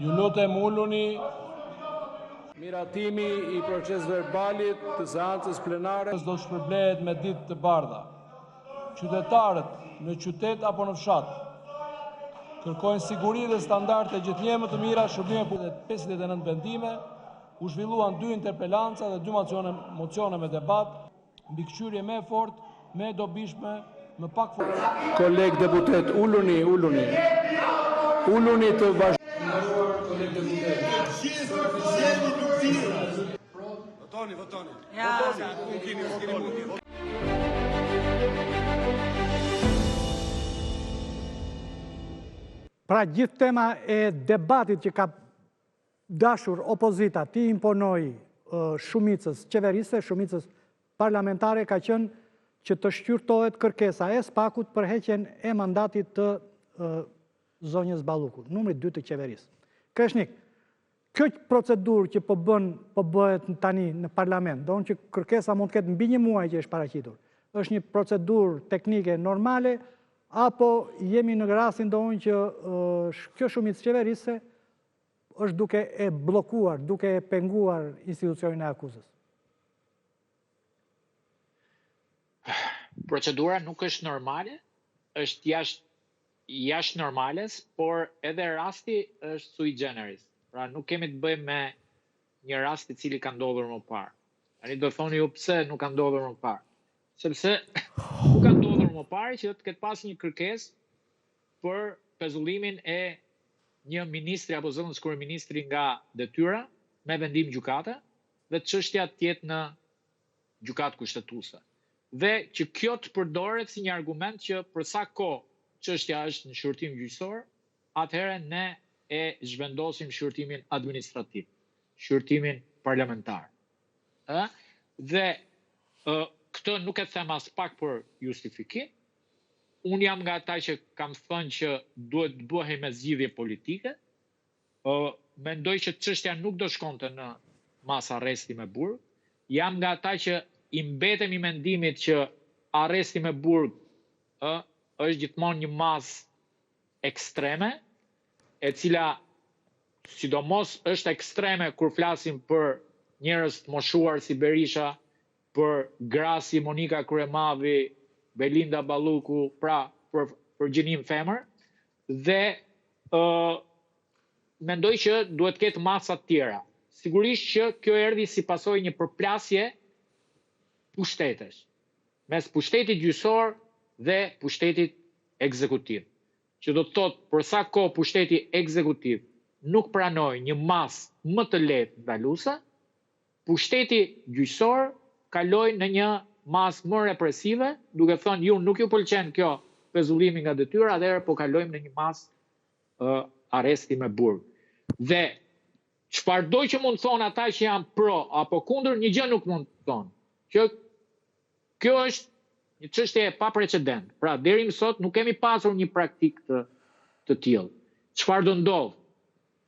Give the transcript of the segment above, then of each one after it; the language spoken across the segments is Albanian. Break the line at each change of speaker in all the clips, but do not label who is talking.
Ju lutem uluni. Miratimi i proces verbalit të seancës plenare do shpërblehet me ditë të bardha. Qytetarët në qytet apo në fshat kërkojnë siguri dhe standarde gjithnjë më të mira, shërbime për 59 vendime, u zhvilluan 2 interpelanca dhe 2 mocione me debat, mbikëqyrje me fort, me dobishme, më pak fort. Koleg deputet, uluni. Uluni të bashkënderuar koleg deputet. Votoni.
Pra gjithë tema e debatit që ka dashur opozita ti imponoj shumicës qeverise, shumicës parlamentare, ka qenë që të shqyrtohet kërkesa e SPAK-ut për heqjen e mandatit të zonjës Ballukut, numri 2 të qeverisë. Kreshnik, kjo procedurë që po bëhet tani në parlament, do në që kërkesa mund të ketë mbi 1 muaj që është paraqitur, është një procedurë teknike normale, apo jemi në rastin do në që kjo shumicë qeverise është duke e blokuar, duke e penguar institucionin e akuzës?
Procedura nuk është normale, është jashtë normales, por edhe rasti është sui generis. Pra nuk kemi të bëjmë me një rast i cili ka ndodhur më parë. Tani do thoni ju pse nuk ka ndodhur më parë. Sepse nuk ka ndodhur më parë që të ketë pas një kërkesë për pezullimin e një ministri apo zëvendës kryeministri nga detyra me vendim gjykate dhe çështja të jetë në gjykatë kushtetuese. Dhe që kjo të përdoret si një argument që për sa kohë çështja është në shërtim gjyqësor, atëherë ne e zhvendosim shërtimin administrativ, shërtimin parlamentar. Dhe këtë nuk e them as pak për justifikim. Unë jam nga ata që kam thënë që duhet të bëhej me zgjidhje politike. Mendoj që çështja nuk do shkonte në mas arresti me burg. Jam nga ata që i mbetem i mendimit që arresti me burg është gjithmonë një mas ekstreme, e cila sidomos është ekstreme kur flasim për njerëz të moshuar si Berisha, për gra si Monika Kryemavi, Belinda Balluku, pra për gjënim femër, dhe mendoj që duhet ketë masa të tjera. Sigurisht që kjo erdhi si pasojë një përplasje pushtetesh, mes pushtetit gjyqësor dhe pushtetit ekzekutiv. Që do të thotë për sa kohë pushteti ekzekutiv nuk pranoi një masë më të lehtë ndaluese, pushteti gjyqësor kaloi në një masë më represive, duke thënë ju nuk ju pëlqen kjo pezullimi nga detyra, atëherë po kalojmë në një masë arresti me burg. Dhe çfarëdo që mund thonë ata që janë pro apo kundër, një gjë nuk mund të thonë. Që kjo është një çështje e paprecedent. Pra deri më sot nuk kemi pasur një praktikë të tillë. Çfarë do ndodh?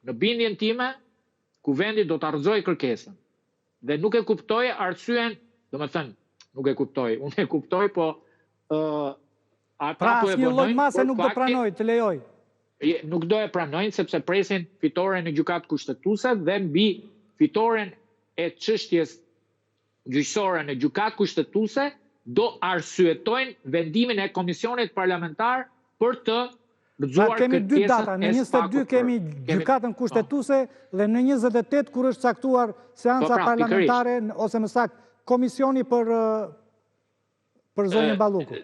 Në bindjen time, kuvendi do të argëzojë kërkesën. Dhe nuk e kuptoj arsyen, domethënë, nuk e kuptoj. Unë e kuptoj, po ata po e bëjnë.
Pra asnjë lloj mase nuk do pranoj, të lejoj.
Nuk do e pranojnë sepse presin fitoren në gjykatë kushtetuese dhe mbi fitoren e çështjes gjyqësore në gjykatë kushtetuese do arsyetojnë vendimin e komisionit parlamentar për të lexuar
kemi 2 data, në 22 kemi gjykatën kushtetuese dhe në 28 kur është caktuar seanca parlamentare ose më saktë komisioni për zonjën Balluku.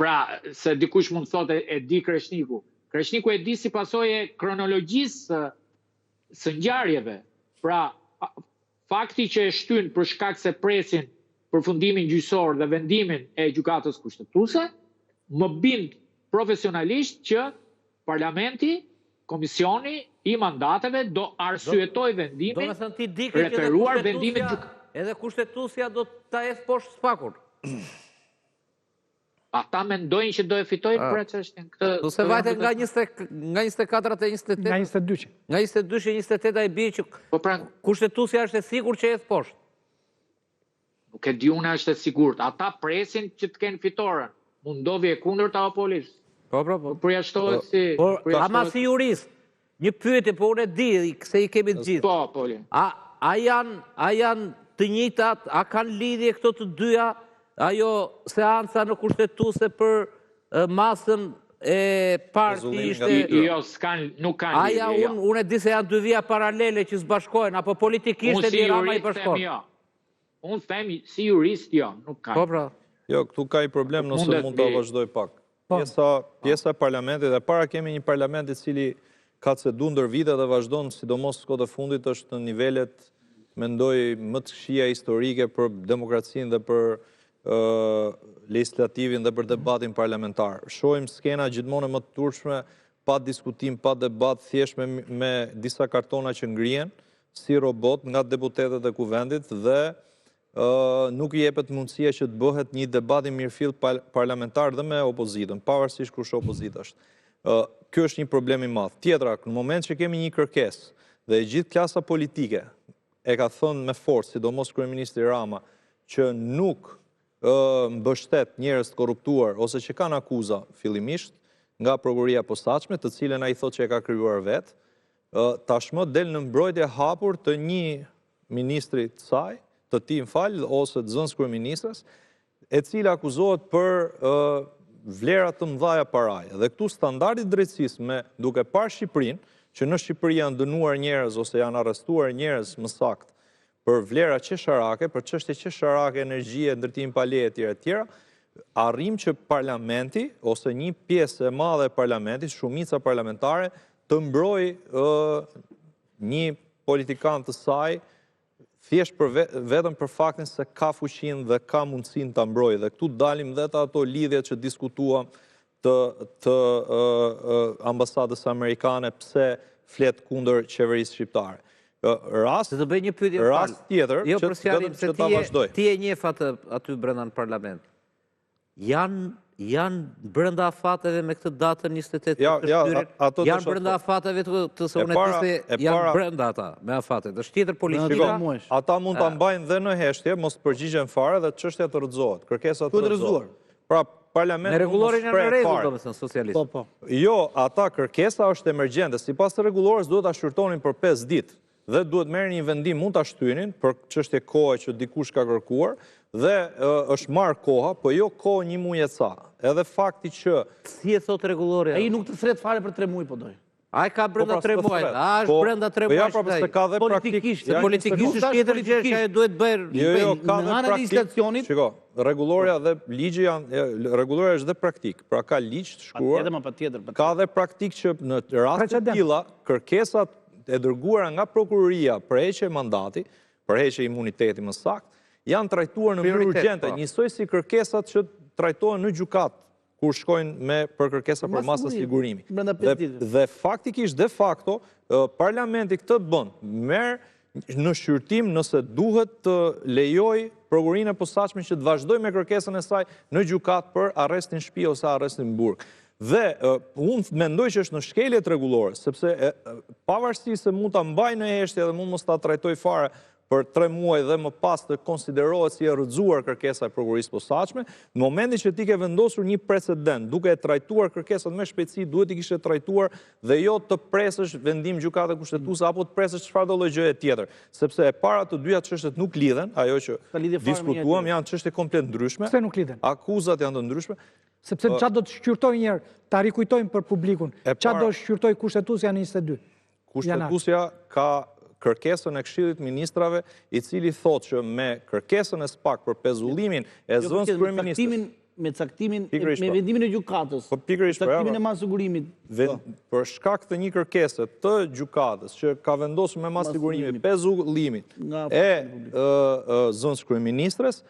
Pra, se dikush mund thotë e di Kreshniku. Kreshniku e di si pasojë kronologjisë së ngjarjeve. Pra, fakti që e shtyn për shkak se presin përfundimin gjyqësor dhe vendimin e gjykatës kushtetuese, më bind profesionalisht që parlamenti, komisioni i mandateve do arsyetoj vendimin, referuar vendimin gjykatës.
Edhe kushtetuesja do ta ecë poshtë SPAK-ut.
Ata mendojnë që do e fitojnë për çështjen këtë.
Do se vajte nga 24 e 28.
Nga 22.
Nga 22 e 28 ai bie që kushtetuesja është e sigurt që ecë poshtë.
Nuk e di unë është e sigurt. Ata presin që të kenë fitoren. Mund ndodhi e kundërta apo polish.
Po.
Përjashtohet si...
Ama si jurist, Një pyetje, po unë e di, se i kemi të gjithë.
Po, Poli.
A janë të njëjtat, a kanë lidhje këto të dyja, ajo seanca në kushtetuese për masën e parë që ishte...
Jo, nuk kanë lidhje.
Aja, unë e di se janë dy vija paralele që s'bashkojnë, apo politikisht e një Rama i bashkojnë.
Unë them, si jurist, jo, nuk kanë.
Po, pra.
Jo, këtu ka i problem nëse mund të vazhdoj pak. Pjesa e parlamentit, dhe para kemi një parlament i cili ka cedu ndër vite dhe vazhdon, sidomos kohët e fundit, është në nivelet, mendoj, më të këqija historike për demokracinë dhe për legislativin dhe për debatin parlamentar. Shohim skena gjithmonë më të turshme, pa diskutim, pa debat, thjesht me disa kartona që ngrihen, si robot nga deputetet e kuvendit dhe nuk i jepet mundësia që të bëhet një debat i mirëfill parlamentar dhe me opozitën, pavarësisht kush opozita është. Kjo është një problem i madh. Tjetra, në moment që kemi një kërkesë dhe gjithë klasa politike e ka thënë me forcë, sidomos kryeministri Rama, që nuk mbështet njerëz të korruptuar ose që kanë akuza fillimisht nga prokuroria e posaçme, të cilën ai thotë që e ka krijuar vetë, tashmë del në mbrojtje hapur të një ministri të saj, të tij ose të zënës kryeministres, e cila akuzohet për vlerat të mëdha paraje. Dhe këtu standardi i drejtësisë, duke parë Shqipërinë, që në Shqipëri janë dënuar njerëz ose janë arrestuar njerëz më saktë për vlera qesharake, për çështje qesharake, energjie, ndërtim paleje etj., arrim që parlamenti ose një pjesë e madhe e parlamentit, shumica parlamentare, të mbrojë një politikan të saj thjesht vetëm për faktin se ka fuqinë dhe ka mundësinë ta mbrojë. Dhe këtu dalim dhe të ato lidhjet që diskutuam të ambasadës amerikane pse flet kundër qeverisë shqiptare. Rast tjetër që ta vazhdoj.
Ti e njeh aty brenda në parlament. Janë brenda afateve me këtë datën 28 të shtyrit, janë brenda afateve të se unë e janë brenda ata me afatet. Është tjetër politika.
Ata mund ta mbajnë dhe në heshtje, mos përgjigjen fare dhe çështja të rrëzohet. Kërkesa të rrëzohet. Pra parlamenti
me rregullorin e rregull, domethënë socialist.
Po. Jo, ata kërkesa është emergjente. Sipas të rregullores duhet ta shqyrtonin për 5 ditë dhe duhet merrni një vendim, mund ta shtynin për çështje kohe që dikush ka kërkuar dhe është marrë koha, po jo kohë një muaj e ca. Edhe fakti që...
Si e thot rregullori?
Ai nuk të thret fare për 3 muaj, po doj.
Ai ka brenda 3 muaj, është brenda 3 muaj.
Po ja, pra se ka dhe praktikisht.
Politikisht është tjetër gjë që ajo duhet bërë.
Jo, ka dhe
praktik.
Shiko, rregulloria dhe ligji janë, rregulloria është dhe praktik. Pra ka ligj të shkruar. Ka dhe praktik që në raste të tilla, kërkesat e dërguara nga prokuroria për heqje mandati, për heqje imuniteti më saktë, janë trajtuar në mënyrë urgjente, njësoj si kërkesat që trajtohen në gjykat, kur shkojnë për kërkesa për masë sigurimi. Dhe faktikisht, de facto, parlamenti këtë bën, merë në shqyrtim nëse duhet të lejoj prokurorinë e posaçme që të vazhdoj me kërkesën e saj në gjykat për arrestin shtëpi ose arrestin burg. Dhe unë mendoj që është në shkeljet rregullore, sepse pavarësisht se mund ta mbaj në heshtje dhe mund mos ta trajtoj fare për 3 muaj dhe më pas të konsiderohet si e rrëzuar kërkesa e prokurorisë posaçme, në momentin që ti ke vendosur një precedent, duke e trajtuar kërkesat me shpejtësi, duhet i kishe trajtuar dhe jo të presësh vendim gjykate kushtetuese apo të presësh çfarëdo lloj gjëje tjetër, sepse e para të dyja çështjet nuk lidhen, ajo që diskutuam janë çështje komplet ndryshme.
Pse nuk lidhen?
Akuzat janë të ndryshme.
Sepse çfarë do të shqyrtoj një herë, ta rikujtojmë për publikun. Çfarë do shqyrtoj kushtetuesja në 22?
Kushtetuesja ka kërkesën e Këshillit Ministrave, i cili thotë që me kërkesën e SPAK për pezullimin e zëvendës kryeministres,
me caktimin, me vendimin e gjykatës, caktimin e masigurimit.
Për shkak të një kërkese të gjykatës që ka vendosur me masigurimit pezullimin e zëvendës kryeministres,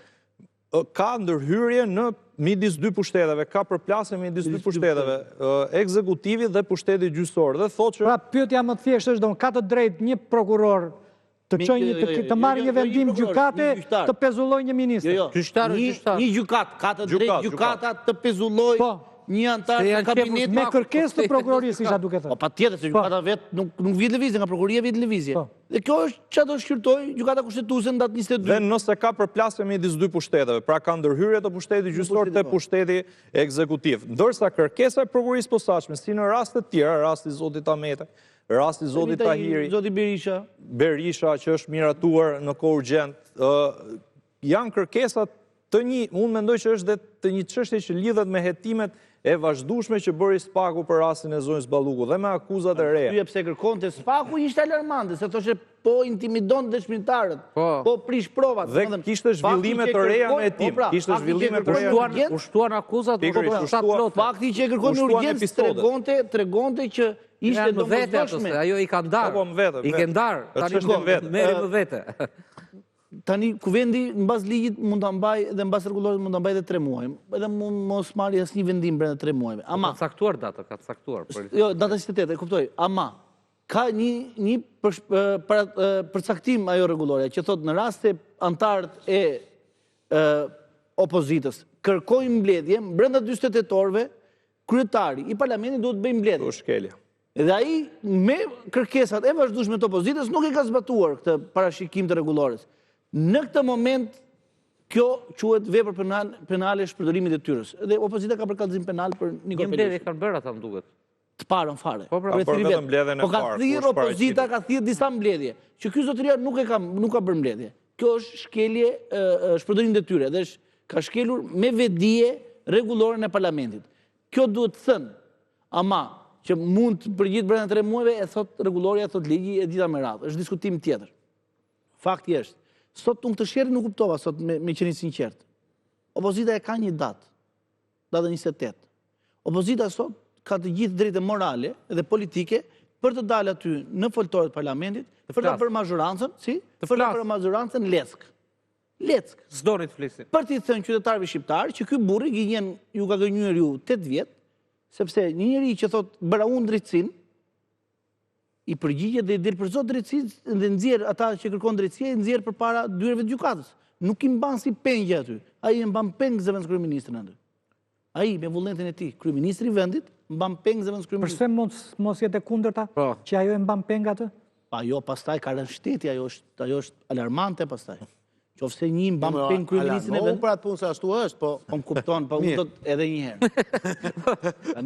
ka ndërhyrje në midis 2 pushteteve, ka përplasje midis 2 pushteteve, ekzekutivi dhe pushteti gjyqësor. Dhe thotë që...
Pra, pyetja më thjeshtë është, ka të drejtë një prokuror të marrë një vendim gjykate të pezulloj një ministër.
Një gjykat, ka të drejtë gjykata të pezulloj një antar të kabinetit.
Me kërkesë të prokurorisë isha duke thënë.
Pa tjetër, se gjykata vetë nuk vijë lëvizje, nga prokuroria vijë lëvizje. Dhe kjo është që do shqyrtoj gjykata kushtetuese në datë 22.
Dhe nëse ka përplasje midis 2 pushteteve, pra ka ndërhyrje të pushtetit gjyqësor te pushteti ekzekutiv. Ndërsa kërkesa e prokurorisë posaçme, si në raste të tjera, rasti zotit Amete, rasti zotit Tahiri,
Zoti
Berisha që është miratuar në kohë urgjent, janë kërkesat të unë mendoj që është dhe të një çështje që lidhet me hetimet e vazhdueshme që bëri Spaku për rastin e zonës Balluku dhe me akuzat e reja.
Pyet pse kërkonte Spaku ishte alarmante, se thoshte po intimidon dëshmitarët, po prish provat.
Dhe kishte zhvillime të reja me hetim. Kishte zhvillime të reja.
Ushtuan akuzat,
fakti që e kërkon me urgjencë tregonte që ishte domosdoshme.
Ajo i ka ndarë. I ke ndarë. Merri më vete.
Tani, kuvendi në bazë ligjit mund ta mbaj dhe në bazë rregullorit mund ta mbaj edhe 3 muaj. Edhe mos marrë asnjë vendim brenda 3 muajve. Ama
ka caktuar data, ka caktuar.
Jo, data 28, e kuptoj. Ama ka një përcaktim ajo rregullore që thotë në rast se antarët e opozitës kërkojnë mbledhje brenda 48 orëve, kryetari i parlamentit duhet të bëjë mbledhje.
Shkelja.
Dhe ai me kërkesat e vazhdueshme të opozitës nuk e ka zbatuar këtë parashikim të rregullores. Në këtë moment, kjo quhet vepër penale shpërdorimit e detyrës. Dhe opozita ka bërë kallëzim penal për Niko Pelleshi.
Mbledhje kanë bërë ata, më duket.
Të parën fare.
Po
ka thirrë opozita, ka thirrë disa mbledhje. Që ky zotëria nuk ka bërë mbledhje. Kjo është shkelje shpërdorim detyre dhe ka shkelur me vedije rregulloren e parlamentit. Kjo duhet thënë, ama që mund të përgjigjet brenda 3 muajve, e thot rregulloria, e thot ligji, e dita me radhë. Është diskutim tjetër. Fakti është, sot unë këtë sherrin nuk kuptova sot me qenë sinqert. Opozita e ka një datë, data 28. Opozita sot ka të gjithë drejtë morale dhe politike për të dalë aty në foltorët parlamentit, për të bërë mazhorancën, për të bërë mazhorancën leck. Leck.
S'doni të flisin.
Për t'i thënë qytetarëve shqiptarë që ky burri gënjen ju ka gënjur ju 8 vjet, sepse një njeri që thot bëra unë drejtsin, i përgjigjet dhe i dilpërzon drejtësinë dhe nxjerr ata që kërkon drejtësi, i nxjerr përpara dyerve të gjykatës. Nuk i mban si pengje aty. Ai e mban peng zëvendës kryeministrin aty. Ai me vullnetin e tij, kryeministri i vendit, mban peng zëvendës kryeministrit.
Përse mos jetë kundërta? Që ajo e mban peng atë?
Ajo pastaj ka rënë shteti, ajo është alarmante pastaj. Qofse një mban peng kryeministrin e vendit.
Për atë punë se ashtu është, po
më kupton, po unë thot edhe një herë.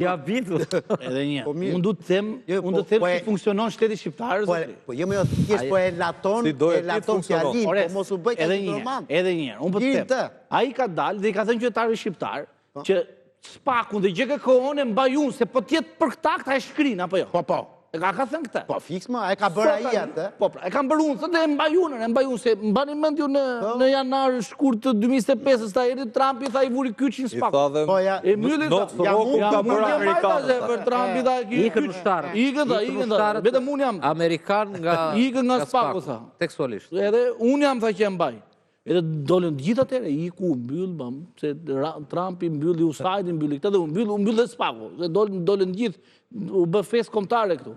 Ja bitu.
Edhe një herë. Unë do të them si funksionon shteti shqiptar.
Po jemi jo thjesht po e laton fjalin, po mos u bëj kaq normal.
Edhe një herë. Unë po të them. Ai ka dalë dhe i ka thënë qytetarëve shqiptar që Spakun dhe GKK-on e mbaj unë, se po tjetë për këta këta e shkrin, apo jo?
Po.
E ka thënë këta.
Po, fiks ma, e ka bërë ai atë.
Po, pra, e kam bërë unë, thëtë e mbaj unë, se mbani mend ju në janar shkurt të 2025, sta erdhi Trumpi, tha i vuri kyçin Spaku.
Po, ja,
e mylli ta.
ka bërë Amerikanët.
Për Trumpi tha
ikën ushtarët.
Ikën ta. Vetëm unë jam
Amerikan
nga Spaku tha.
Tekstualisht.
Edhe unë jam tha që e mbaj. Edhe dolën gjithë atëre, iku, mbyll, se Trumpi mbylli USAID-in, mbylli këtë dhe mbyll dhe Spaku. Se dolën gjithë, u bë festë kombëtare këtu.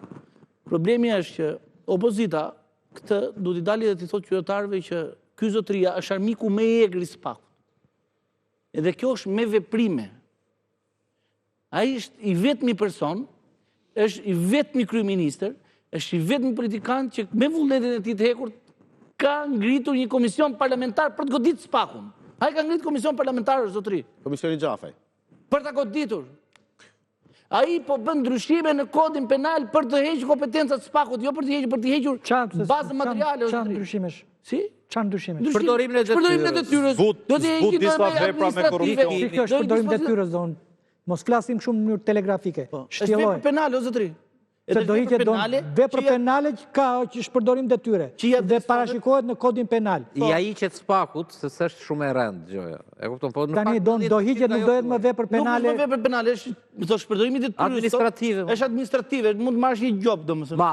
Problemi është që opozita, këtë du t'i dali dhe t'i thotë qytetarëve që ky zotëria është armiku me egri Spaku. Edhe kjo është me veprime. Ai është i vetmi person, është i vetmi kryeministër, është i vetmi politikan që me vullnetin e tij të hekur ka ngritur një komision parlamentar për të goditur Spakun. Ai ka ngritur komision parlamentar, zotëri.
Komisioni Xhafaj.
Për ta goditur. Ai po bën ndryshime në kodin penal për të hequr kompetencat Spakut, jo për të hequr bazën materiale.
Çfarë ndryshimesh?
Si?
Çfarë ndryshimesh?
Përdorimin e detyrës.
Do të heqë disa vepra me korrupsion.
Si kjo është përdorim detyrës zonë? Mos flasim shumë në mënyrë telegrafike.
Është vepër penale, o zotëri.
Se do hiqet vepër penale që është përdorim detyre dhe parashikohet në kodin penal.
Ja hiqet Spakut, se s'është shumë e rëndë gjoja. E kupton, po në
tani do hiqet, nuk do jetë më vepër penale.
Nuk është më vepër penale, është përdorimi detyrës.
Administrative.
Është administrative, mund të marrësh një job, domethënë.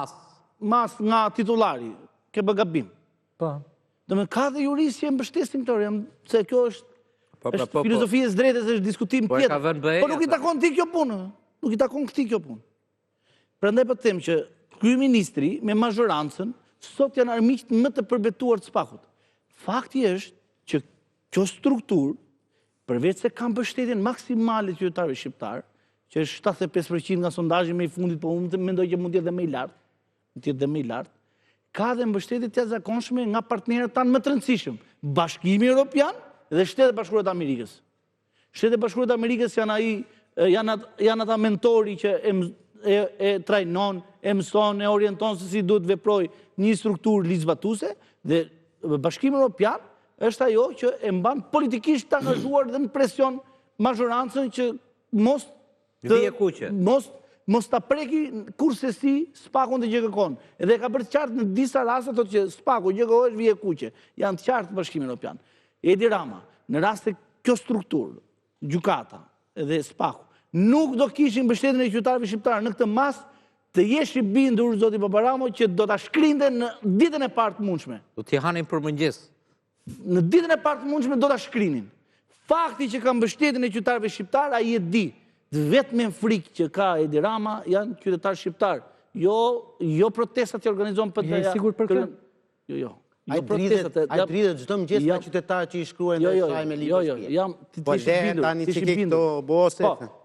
Mas nga titullari, ke bë gabim.
Po.
Domethënë ka dhe juristë që mbështesin këtë, se kjo është filozofia e drejtës, është diskutim tjetër. Po nuk i takon ti kjo punë. Nuk i takon këtij kjo punë. Prandaj po të them që kryeministri me mazhorancën sot janë armiqt më të përbetuar të Spakut. Fakti është që kjo strukturë, përveç se ka mbështetjen maksimale të qytetarëve shqiptar, që është 75% nga sondazhi më i fundit, po unë mendoj që mund të jetë edhe më i lartë, ka dhe mbështetje të jashtëzakonshme nga partnerët tanë më të rëndësishëm, Bashkimi Evropian dhe Shtetet e Bashkuara të Amerikës. Shtetet e Bashkuara të Amerikës janë ata mentori që e trajnon, e mëson, e orienton se si duhet veproj një strukturë ligjzbatuse, dhe Bashkimi Evropian është ajo që e mban politikisht të angazhuar dhe në presion mazhorancën që mos ta preki kurse si Spaku në GKK-n. Edhe ka bërë të qartë në disa raste thotë që Spaku, GKK është vije kuqe. Janë të qartë Bashkimi Evropian. Edi Rama, në raste kjo strukturë, gjykata edhe Spaku, nuk do kishin mbështetjen e qytetarëve shqiptarë në këtë mas të jesh i bindur, zoti Babaramo, që do ta shkrinte në ditën e parë të mundshme.
Do t'i hanin për mëngjes.
Në ditën e parë të mundshme do ta shkrinin. Fakti që ka mbështetjen e qytetarëve shqiptarë, ai e di. Vetëm frikë që ka Edi Rama janë qytetarë shqiptarë. Jo protestat që organizon PD-ja.
Je sigur për këtë?
Jo.
Ai dridhet çdo mëngjes nga qytetarë që i shkruajnë dhe shajnë me libra. Po lehen tani që këto bose.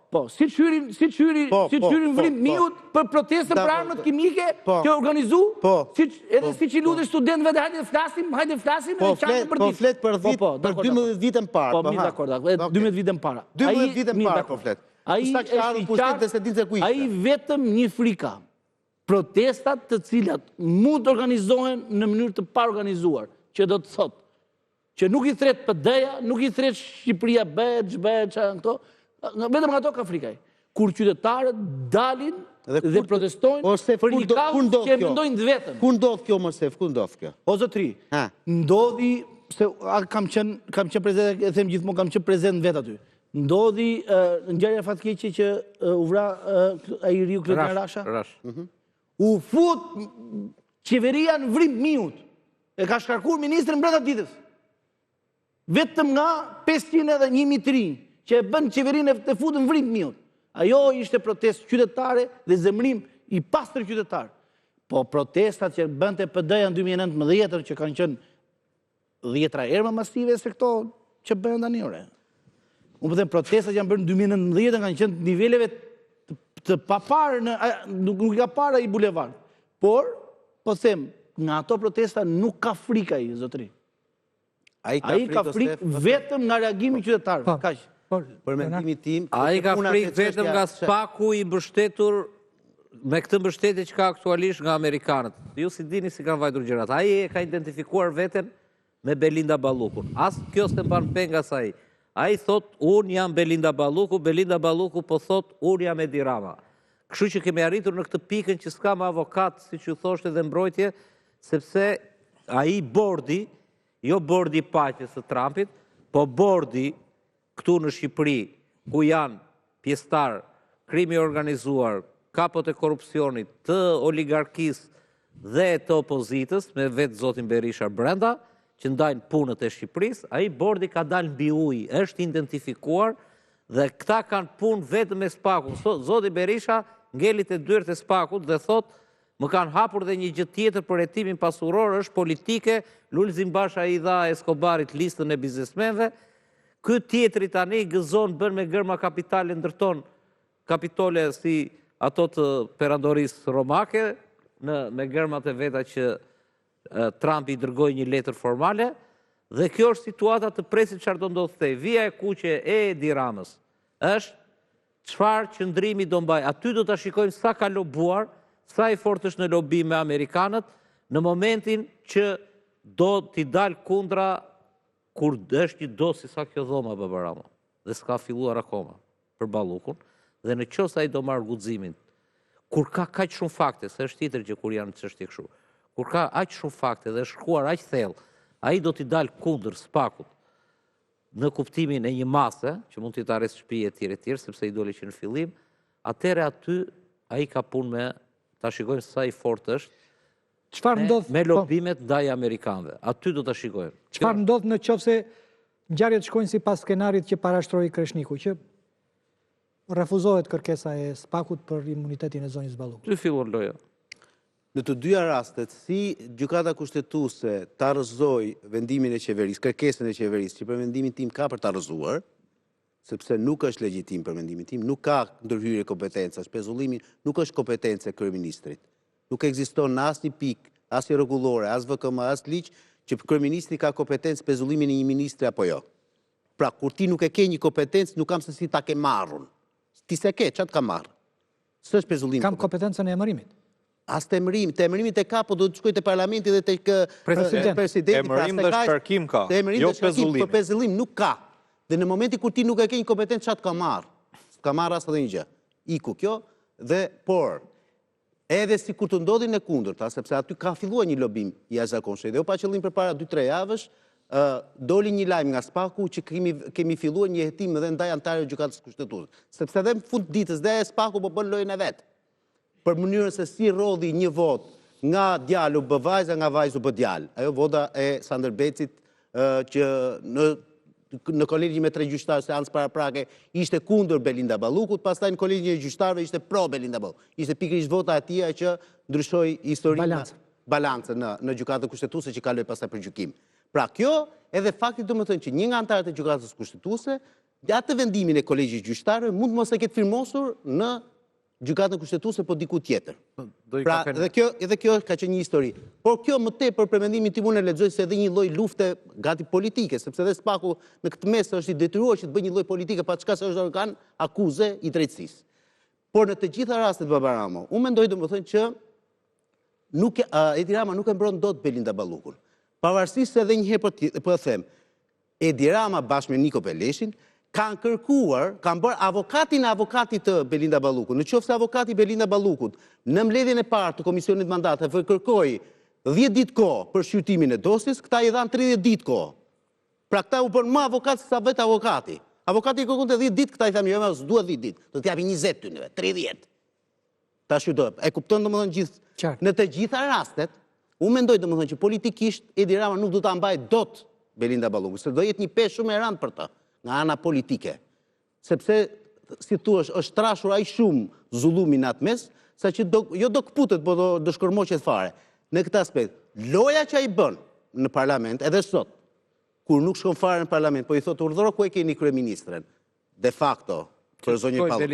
Po, si të hyrin vrim miut për protestën për armët kimike që organizu, edhe si që lutë studentëve dhe hajde flasim,
po flet për 12 vitën parë.
Po, mi dakord, 12 vitën para.
12 vitën parë po flet.
Ai vetëm një frika. Protestat të cilat mund të organizohen në mënyrë të paorganizuar, që do të thotë, që nuk i thret PD-ja, nuk i thret Shqipëria këto, vetëm nga to ka frikaj. Kur qytetarët dalin dhe protestojnë për një kaos që mendojnë të vetëm.
Ku ndodh kjo, Mosef? Ku ndodh kjo?
O zotri, ndodhi, se kam qenë prezent, e them gjithmonë, kam qenë prezent vet aty. Ndodhi ngjarja fatkeqe që u vra ai riu Kletin Rasha. U fut qeveria në vrim miut. E ka shkarkuar ministrin brenda ditës. Vetëm nga 500 edhe 1000 të rinj që e bën qeverinë të futën në vrim miut. Ajo ishte protestë qytetare dhe zemrim i pastër qytetar. Po protestat që bënte PD-ja në 2019 që kanë qenë 10 herë më masive se këto që bëhen tani ore. Unë po them protestat që janë bërë në 2019 kanë qenë niveleve të paparë, nuk ka para i bulevard. Por, po them, nga ato protesta nuk ka frika i, zotri. Ai ka frikë vetëm nga reagimi qytetarëve. Kaq.
Për mendimin tim,
ai ka frikë vetëm nga Spaku i mbështetur me këtë mbështetje që ka aktualisht nga amerikanët. Ju si dini si kanë vajtur gjërat. Ai e ka identifikuar veten me Belinda Ballukun. As kjo s'e mban pengas ai. Ai thot, unë jam Belinda Balluku, Belinda Balluku po thot, unë jam Edi Rama. Kështu që kemi arritur në këtë pikën që s'kam avokat, si që thoshte dhe mbrojtje, sepse ai bordi, jo bordi paqes së Trumpit, po bordi këtu në Shqipëri, ku janë pjesëtar, krimi organizuar, kapot e korupcionit, të oligarkisë dhe të opozitës, me vetë zotin Berisha brenda, që ndajnë punët e Shqipërisë, ai bordi ka dalë mbi ujë, është identifikuar dhe këta kanë punë vetëm me Spakun. Zoti Berisha ngelit e dyert e Spakut dhe thot, më kanë hapur dhe një gjë tjetër për hetimin pasuror, është politike, Lulzim Basha i dha Escobarit listën e biznesmenve, ky tjetri tani gëzon bën me gërma kapitale, ndërton kapitole si ato të perandorisë romake, me gërmat e veta që Trump i dërgoi një letër formale, dhe kjo është situata të presit çfarë do ndodhte. Vija e kuqe e Edi Ramës është çfarë qëndrimi do mbaj. Aty do ta shikojmë sa ka lobuar, sa i fortë është në lobi me amerikanët, në momentin që do t'i dalë kundra kur është një dosje sa kjo dhoma Babaramo, dhe s'ka filluar akoma për Ballukun, dhe në qoftë ai do marr guximin. Kur ka kaq shumë fakte, se është tjetër që kur janë çështje kështu. Kur ka aq shumë fakte dhe shkruar aq thellë, ai do t'i dalë kundër Spakut në kuptimin e një mase, që mund t'i tarres shtëpi e tjerë, sepse i doli që në fillim, atëherë aty ai ka punë me ta shikojmë sa i fortë është me lobimet ndaj amerikanëve. Aty do ta shikojmë.
Çfarë ndodh në qoftë se ngjarjet shkojnë sipas skenarit që parashtroi Kreshniku, që refuzohet kërkesa e Spakut për imunitetin e zonjës Ballukut?
Ty fillon loja.
Në të dyja rastet, si gjykata kushtetuese ta rrëzoi vendimin e qeverisë, kërkesën e qeverisë, që për mendimin tim ka për ta rrëzuar, sepse nuk është legjitim për mendimin tim, nuk ka ndërhyrje kompetencash, pezullimin nuk është kompetencë e kryeministrit. Nuk ekziston në asnjë pikë, as rregullore, as VKM, as ligj, që kryeministri ka kompetencë pezullimin e një ministri apo jo. Pra, kur ti nuk e ke një kompetencë, nuk kam se si ta ke marrun. Ti se ke, çat ka marrë. S'është pezullim.
Kam kompetencën e emërimit.
As të emërimit e ka, po do të shkoj te parlamenti dhe tek presidenti.
Emërim dhe shkarkim ka, jo pezullim.
Po pezullim nuk ka. Dhe në momenti kur ti nuk e ke një kompetencë, çat ka marr. S'ka marr as edhe një gjë. Iku kjo dhe por edhe si kur të ndodhin e kundërta, sepse aty ka filluar një lobim i jashtëzakonshëm. Dhe u pa qëllim përpara 2-3 javësh, doli një lajm nga Spaku që kemi filluar një hetim edhe ndaj anëtarëve të gjykatës kushtetuese. Sepse edhe në fund ditës dhe Spaku po bën lojën e vet. Për mënyrën se si rodhi një vot nga djalu bë vajza, nga vajzu bë djal. Ajo vota e Sanderbecit që në kolegjin me 3 gjyqtarë seancë paraprake ishte kundër Belinda Ballukut, pastaj në kolegjin e gjyqtarëve ishte pro Belinda Ballukut. Ishte pikërisht vota e tij që ndryshoi historinë, balancën në gjykatën kushtetuese që kaloi pastaj për gjykim. Pra kjo edhe fakti domethënë që një nga anëtarët e gjykatës kushtetuese atë vendimin e kolegjit gjyqtarëve mund mos e ketë firmosur në gjykatën kushtetuese po diku tjetër. Pra edhe kjo ka qenë një histori. Por kjo më tepër për mendimin tim unë e lexoj se edhe një lloj lufte gati politike, sepse edhe Spaku në këtë mes është i detyruar që të bëjë një lloj politike pa çka se është organ akuze i drejtësisë. Por në të gjitha rastet Baba Ramo, unë mendoj domethënë që Edi Rama nuk e mbron dot Belinda Ballukun. Pavarësisht se edhe një herë po e them, Edi Rama bashkë me Niko Peleshin kanë kërkuar, kanë bërë avokatit të Belinda Ballukut. Në qoftë se avokati Belinda Ballukut në mbledhjen e parë të komisionit mandateve kërkoi 10 ditë kohë për shqyrtimin e dosjes, këta i dhanë 30 ditë kohë. Pra këta u bën më avokat se sa vetë avokati. Avokati i kërkonte 10 ditë, këta i thanë jo, më s'dua 10 ditë, do t'japi 20 ty neve, 30. Tash do. E kupton domethënë gjithë. Në të gjitha rastet, unë mendoj domethënë që politikisht Edi Rama nuk do ta mbajë dot Belinda Ballukut, se do jetë një peshë shumë e rëndë për të. Nga ana politike. Sepse, si thuash, është trashur aq shumë zullumi në atë mes, sa që jo do këputet, po do shkërmoqet fare. Në këtë aspekt, loja që ai bën në parlament, edhe sot, kur nuk shkon fare në parlament, po i thotë urdhëro ku e keni kryeministren, de facto, për zonjë Pallu.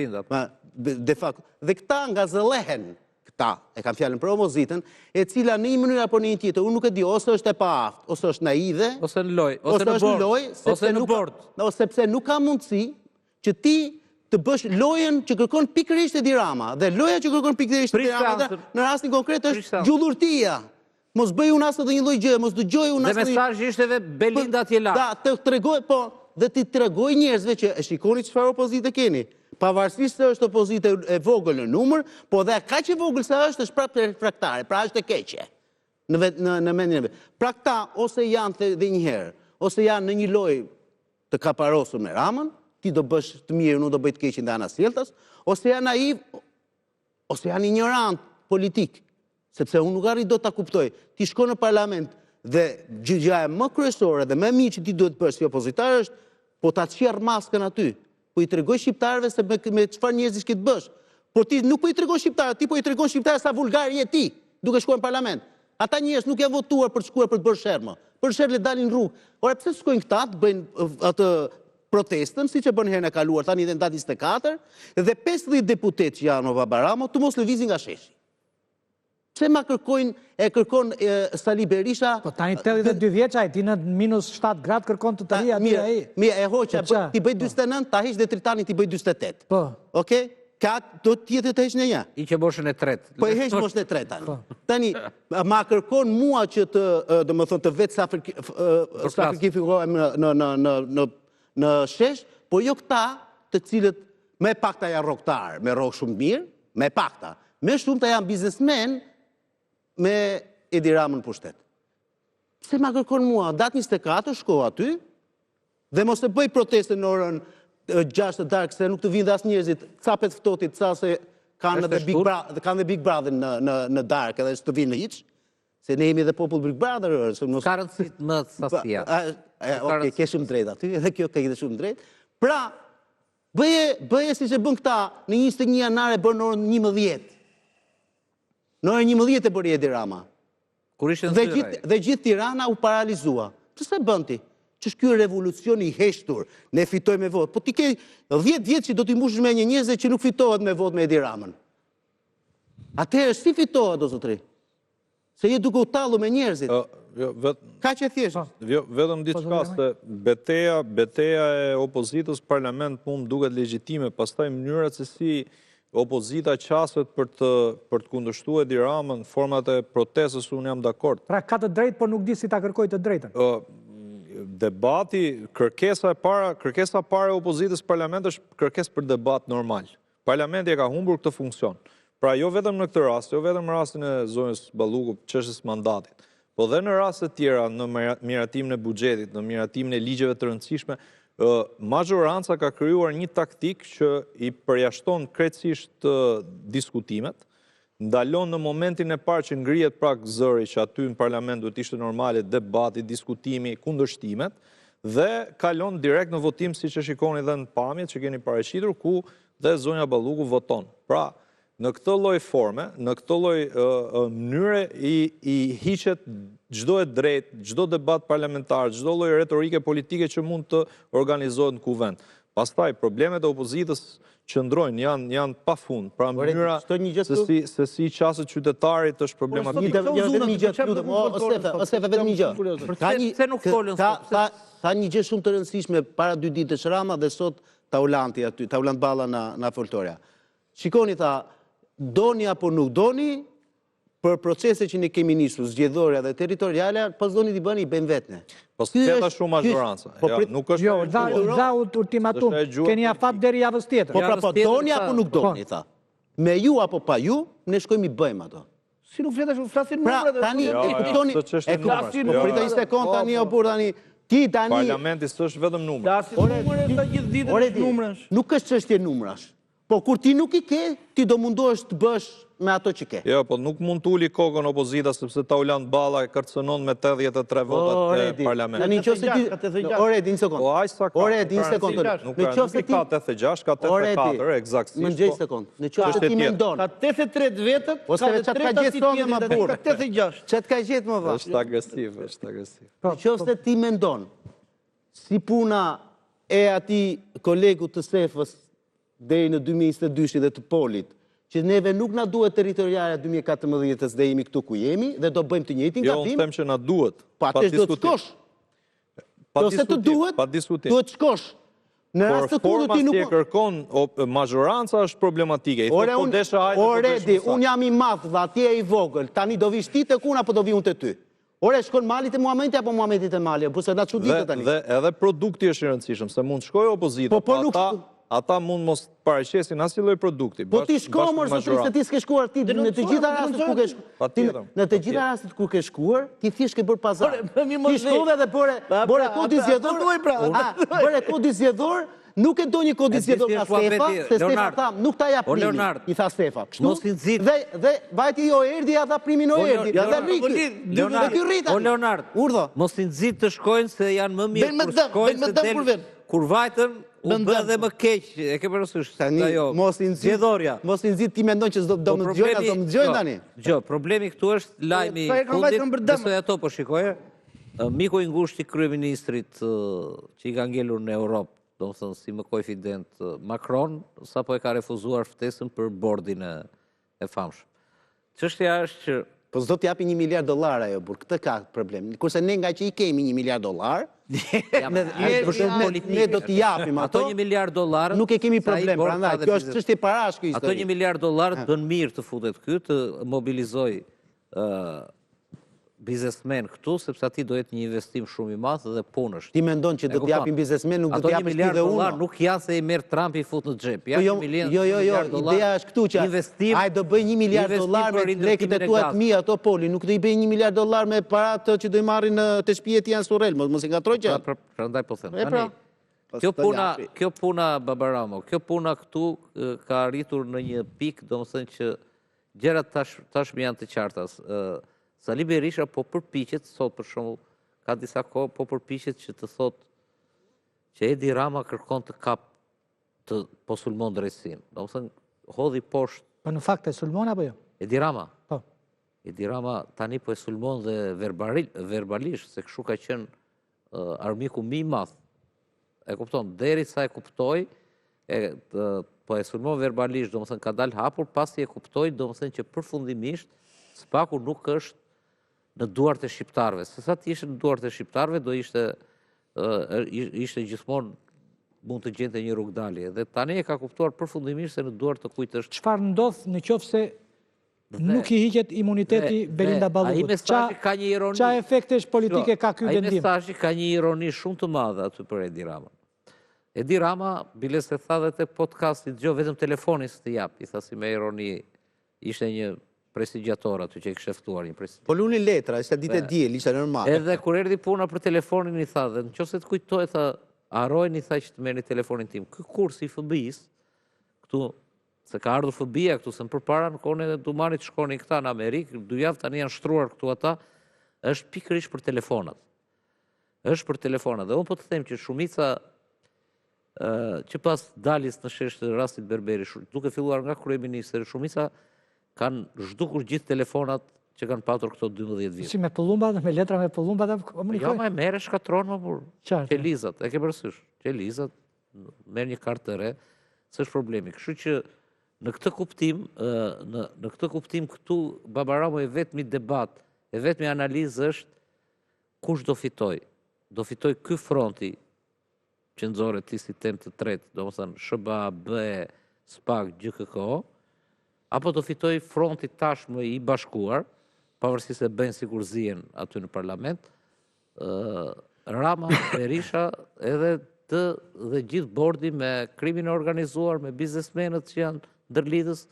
De facto. Dhe këta nga zëllehen, këta, e kam fjalën për opozitën, e cila në një mënyrë apo në një tjetër, unë nuk e di, ose është e paaft, ose është naive,
ose në loj, ose në bord, ose në bord.
Sepse nuk ka mundësi që ti të bësh lojën që kërkon pikërisht Edi Rama, dhe loja që kërkon pikërisht Edi Rama në rastin konkret është gjullurtia. Mos bëj unë asë dhe një lloj gjë, mos dëgjoj unë asë.
Dhe mesazhi ishte edhe Belinda Tjela.
Da, të tregoj, po, dhe ti tregoj njerëzve që e shikoni çfarë opozite keni. Pavarësisht se është opozitë e vogël në numër, po dhe kaq e vogël sa është prapë refraktare, pra është e keqe në mendjen e vet. Pra këta ose janë dhe një herë, ose janë në një lojë të kaparosur me Ramën, ti do bësh të mirë, nuk do bëj të keqin dhe ana sjelltas, ose janë naiv, ose janë ignorant politik, sepse unë nuk arrit do ta kuptoj. Ti shkon në parlament dhe gjëja më kryesore dhe më e mirë që ti duhet bësh si opozitar është po ta çjerr maskën aty. Po i tregoj shqiptarëve se me çfarë njerëzish ke të bësh. Po ti nuk po i tregon shqiptarëve, ti po i tregon shqiptarëve sa vulgar je ti, duke shkuar në parlament. Ata njerëz nuk janë votuar për të shkuar për të bërë shermë. Për shermë le dalin në rrugë. Ora pse shkojnë këta të bëjnë atë protestën, siç e bën herën e kaluar, tani dhe në datë 24, dhe 50 deputet që janë në Baba Ramo të mos lëvizin nga sheshi. Pse ma kërkon Sali Berisha...
Po tani 82 vjeçaj, ti në -7 gradë kërkon të rria aty ai.
Mirë, e hoqa, ti bëj 49, ta heq dhe Tritani ti bëj 48.
Po.
Okej? Ka do të jetë të heq në një.
I që moshën e tretë.
Po i heq moshën e tretë tani. Tani, ma kërkon mua që të vetë sakrifikohem në shesh, po jo këta të cilët me pakta janë rrogtar, me rrogë shumë mirë, me pakta. Me shumëta janë biznesmen me Edi Ramën në pushtet. Pse ma kërkon mua? Datë 24 shko aty dhe mos e bëj proteste në orën 6 të darkë se nuk të vinë dhe asë njerëzit capet ftotit sa se kanë dhe Big Brother në darkë edhe së të vinë në hiqë, se ne jemi dhe popull Big Brother.
Ka rëndësit më sasia.
Oke, ke shumë drejt aty, edhe kjo ka i dhe shumë drejt. Pra, bëje si që bën këta në 21 janare bërë në orën 11. Në orën 11 e bëri Edi Rama. Dhe gjithë Tirana u paralizua. Ç'se bën ti? Ç'është ky revolucion i heshtur? Ne fitoj me votë. Po ti ke 10 vjet që do t'i mbushësh me një njerëz që nuk fitohet me votë me Edi Ramën. Atëherë si fitohet o zotri? Se je duke u tallu me njerëzit. Ka që thjesht.
Vetëm diçka se beteja e opozitës parlament mund duket legjitime, pastaj mënyrat se si opozita qaset për të kundërshtuar Edi Ramën në format e protestës, unë jam dakord.
Pra ka të drejtë, por nuk di si ta kërkoj të drejtën.
Debati, kërkesa e parë e opozitës parlament është kërkesë për debat normal. Parlamenti e ka humbur këtë funksion. Pra jo vetëm në këtë rast, jo vetëm në rastin e zonës Ballukut, çështjes mandatit, po dhe në raste tjera, në miratimin e buxhetit, në miratimin e ligjeve të rëndësishme, majoranca ka krijuar një taktik që i përjashton krejtësisht diskutimet, ndalon në momentin e parë që ngrihet prag zëri që aty në parlament duhet ishte normale debati, diskutimi, kundërshtimet, dhe kalon direkt në votim siç e shikoni dhe në pamjet që keni paraqitur, ku dhe zonja Balluku voton. Pra, në këtë lloj forme, në këtë lloj mënyre i hiqet çdo e drejtë, çdo debat parlamentar, çdo lloj retorike politike që mund të organizohet në kuvend. Pastaj problemet e opozitës qëndrojnë, janë pafund. Pra mënyra se si qaset qytetarit është problematike.
Tha një gjë shumë të rëndësishme para 2 ditësh Rama dhe sot Taulanti aty, Taulant Balla na foltoria. Shikoni, tha, doni apo nuk doni, për procese që ne kemi nisur, zgjedhore dhe territoriale, pas doni t'i bëni, i bëjmë vetne.
Po s'keta shumë majoranca. Nuk është
jo, dha ultimatum, keni afat deri javës tjetër.
Po doni apo nuk doni, tha. Me ju apo pa ju, ne shkojmë i bëjmë ato.
Si nuk fletesh, flasin
pra,
numrat.
Tani, e kuptoni, po prita 20 sekond tani, o bur tani, ti tani...
Parlamenti s'është vetëm numër.
Flasin numrat ta gjithë ditën numrash.
Nuk është çështje numrash. Po kur ti nuk i ke, ti do mundohesh të bësh me ato që ke.
Jo, po nuk mund të uli kokën opozita, sepse Taulant Balla e kërcënon me 83 votat e parlamentit.
Tani nëse ti... Oredi, një sekond.
Po aq sa ka.
Oredi, një sekond.
Nuk ka 86, ka 84, eksaktësisht.
Më gjej sekond. Në qoftë ti mendon.
Ka 83 vetët,
ka 83 tjetër më burr.
Ka 86.
Çet ka gjetë më vash.
Është agresiv, është agresiv.
Në qoftë ti mendon si puna e atij kolegu të Sefës deri në 2022 dhe të Polit, që neve nuk na duhet territoriale 2014 dhe jemi këtu ku jemi dhe do bëjmë të njëjtin
Jo,
gabim.
unë them që na duhet.
Pa atë do të shkosh. Nëse të duhet, duhet të shkosh. Në rast të kundërt ti nuk
e kërkon majoranca është problematike.
Oredi, unë jam i madh dhe atje e i vogël. Tani do vish ti tek unë apo do vi unë te ty? Ore, shkon Mali te Muhameti apo Muhameti te Mali? Po se na çuditë tani.
Dhe edhe produkti është i rëndësishëm, se mund shkojë opozita, po ata mund mos paraqesin asnjë lloj produkti.
Po ti shko mos se ti s'ke shkuar ti në të gjitha rastet ku ke shkuar. Në të gjitha rastet ku ke shkuar, ti thjesht ke bërë pazar. Ti shkove dhe bëre kodi zgjedhor. Bëre kodi zgjedhor, nuk e do një kodi zgjedhor nga Stefa, se Stefa tha, nuk ta jap primin. I tha Stefa. Dhe vajti jo erdhi ja dha primin o erdhi. Ja dha Riki. Dhe ky rrita.
O Leonard.
Urdhë.
Mos i nxit të shkojnë se janë më mirë kur shkojnë. Kur vajtën u bë dhe më keq, e ke parasysh ajo.
Mos i nxit ti mendon që do më dëgjojnë tani.
Jo, problemi këtu është lajmi i fundit. Besoj ato po shikoje. Miku i ngushtë i kryeministrit që i ka ngelur në Europë, domethënë si më koincident Macron, sapo e ka refuzuar ftesën për bordin e famshëm. Çështja është që
po s'do t'japi $1 miliard ajo, por këtë ka problem. Kurse ne nga që i kemi $1 miliard, ne do t'i japim ato.
Ato $1 miliard
nuk e kemi problem, prandaj kjo është çështje parash kjo histori.
Ato $1 miliard bën mirë të futet këtu, të mobilizoj biznesmen këtu, sepse aty do jetë një investim shumë i madh dhe punësh.
Ti mendon që do t'japim biznesmen, nuk do t'japim ti dhe unë?
Nuk janë se i merr Trumpi i fut në xhep.
Jo, ideja është këtu që ai do bëj $1 miliard me lekët e tua të mia ato Poli, nuk do i bëj $1 miliard me paratë që do i marrin te shtëpia e Jan Surrel, mos e ngatroj që.
Prandaj po them. Kjo puna Babaramo, kjo puna këtu ka arritur në një pikë, domethënë që gjërat tashmë janë të qarta. Sali Berisha po përpiqet sot, për shembull, ka disa kohë po përpiqet që të thotë që Edi Rama kërkon të kap të po sulmon drejtësinë. Domethënë hodhi poshtë.
Po në fakt e sulmon apo jo?
Edi Rama.
Po.
Edi Rama tani po e sulmon dhe verbalisht, se kështu ka qenë armiku më i madh. E kupton, derisa e kuptoi, po e sulmon verbalisht, domethënë ka dalë hapur, pasi e kuptoi, domethënë që përfundimisht Spaku nuk është në duart e shqiptarëve. Se sa të ishte në duart e shqiptarëve, do ishte gjithmonë mund të gjente një rrugdalje. Dhe tani e ka kuptuar përfundimisht se në duar të kujt është.
Çfarë ndodh në qoftë se nuk i hiqet imuniteti Belinda Ballukut?
Ai mesazhi ka një ironi.
Çfarë efektesh politike ka ky vendim?
Ai mesazhi ka një ironi shumë të madhe aty për Edi Rama. Edi Rama, bile se tha dhe te podcasti, dëgjoj vetëm telefonis të jap, i tha si me ironi, ishte një prestigiator aty që i kishte ftuar një prestigiator.
Po luni letra, ishte ditë e diel, ishte normal.
Edhe kur erdhi puna për telefonin i tha, dhe nëse të kujtoj, tha, harrojeni tha që të merrni telefonin tim. Ky kurs i FBI-s këtu, se ka ardhur FBI-a këtu, se më përpara në kohën e Dumanit shkonin këta në Amerikë, 2 javë tani janë shtruar këtu ata, është pikërisht për telefonat. Është për telefonat. Dhe unë po të them që shumica që pas daljes në shesh të rastit Berberi, duke filluar nga kryeministri, shumica kanë zhdukur gjithë telefonat që kanë patur këto 12 vjet.
Si me pëllumbat, me letra me pëllumbat e komunikojnë?
Jo, ma e merë shkatron më burë.
Qartë.
Qelizat, e ke përësysh. Qelizat, merë një kartë të re, s'është problemi. Kështu që në këtë kuptim këtu Babaramo e vetmi debat, e vetmi analizë është kush do fitoj. Do fitoj ky fronti që nëzore ti si tem të tretë, do më thënë SBA, BE, SPAK, GKK, apo do fitoj fronti tashmë i bashkuar, pavarësisht se bëjnë sikur zihen aty në parlament, Rama, Berisha, edhe dhe gjithë bordi me krimin e organizuar, me biznesmenët që janë ndërlidhës,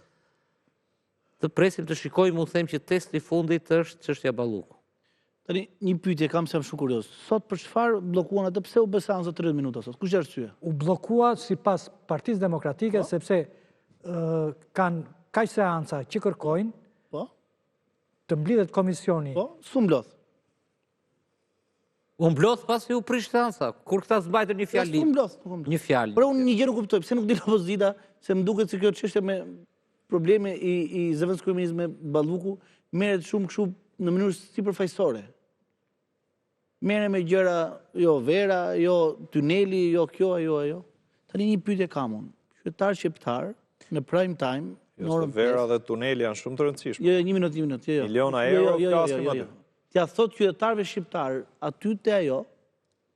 të presim të shikojmë, u them që testi fundit është çështja Balluku.
Tani, një pyetje kam se jam shumë kurioz. Sot për çfarë bllokuan atë, pse u bë seanca 30 minuta sot? Kush është arsyeja?
U bllokua sipas Partisë Demokratike sepse kanë kaq seanca që kërkojnë
Po?
të mblidhet komisioni.
Po, s'u mblodh.
U mblodh pasi u prish seanca, kur këta zbajtën një fjalë.
S'u mblodh.
Një fjalë.
Por unë një gjë nuk kuptoj, pse nuk del opozita, se më duket se kjo çështje me probleme i zëvendës kryeministit me Balluku merret shumë kështu në mënyrë sipërfaqësore. Merre me gjëra, jo vera, jo tuneli, jo kjo, ajo. Tani një pyetje kam unë. Qytetar shqiptar në prime time, në orën
Vera dhe tuneli janë shumë të rëndësishme.
Jo, një minutë. Jo.
Miliona euro flasim aty.
T'ja thot qytetarëve shqiptar aty te ajo,